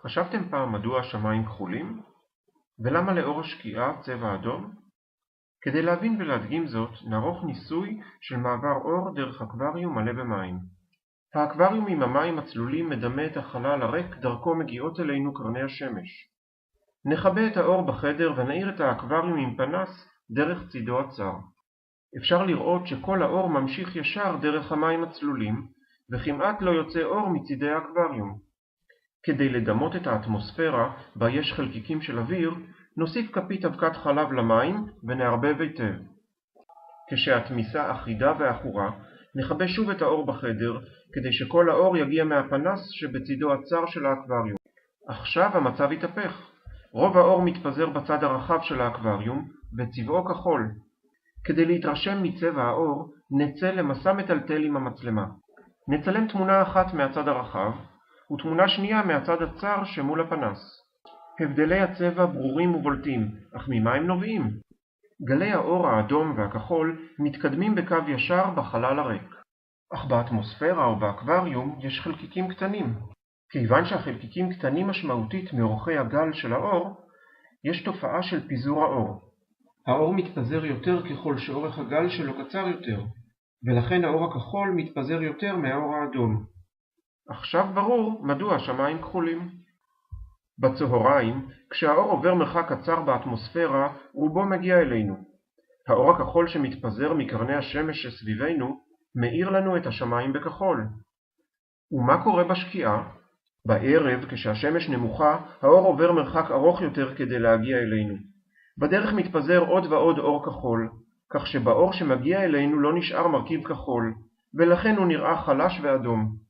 חשבתם פעם מדוע השמיים כחולים? ולמה לאור השקיעה צבע אדום? כדי להבין ולהדגים זאת, נערוך ניסוי של מעבר אור דרך אקווריום מלא במים. האקווריום עם המים הצלולים מדמה את החלל הריק דרכו מגיעות אלינו קרני השמש. נכבה את האור בחדר ונאיר את האקווריום עם פנס דרך צידו הצר. אפשר לראות שכל האור ממשיך ישר דרך המים הצלולים, וכמעט לא יוצא אור מצידי האקווריום. כדי לדמות את האטמוספירה בה יש חלקיקים של אוויר, נוסיף כפית אבקת חלב למים ונערבב היטב. כשהתמיסה אחידה ועכורה, נכבה שוב את האור בחדר כדי שכל האור יגיע מהפנס שבצידו הצר של האקווריום. עכשיו המצב התהפך. רוב האור מתפזר בצד הרחב של האקווריום וצבעו כחול. כדי להתרשם מצבע האור, נצא למסע מטלטל עם המצלמה. נצלם תמונה אחת מהצד הרחב ותמונה שנייה מהצד הצר שמול הפנס. הבדלי הצבע ברורים ובולטים, אך ממה הם נובעים? גלי האור האדום והכחול מתקדמים בקו ישר בחלל הריק. אך באטמוספירה או באקווריום יש חלקיקים קטנים. כיוון שהחלקיקים קטנים משמעותית מאורכי הגל של האור, יש תופעה של פיזור האור. האור מתפזר יותר ככל שאורך הגל שלו קצר יותר, ולכן האור הכחול מתפזר יותר מהאור האדום. עכשיו ברור מדוע השמיים כחולים. בצהריים, כשהאור עובר מרחק קצר באטמוספירה, רובו מגיע אלינו. האור הכחול שמתפזר מקרני השמש שסביבנו, מאיר לנו את השמיים בכחול. ומה קורה בשקיעה? בערב, כשהשמש נמוכה, האור עובר מרחק ארוך יותר כדי להגיע אלינו. בדרך מתפזר עוד ועוד אור כחול, כך שבאור שמגיע אלינו לא נשאר מרכיב כחול, ולכן הוא נראה חלש ואדום.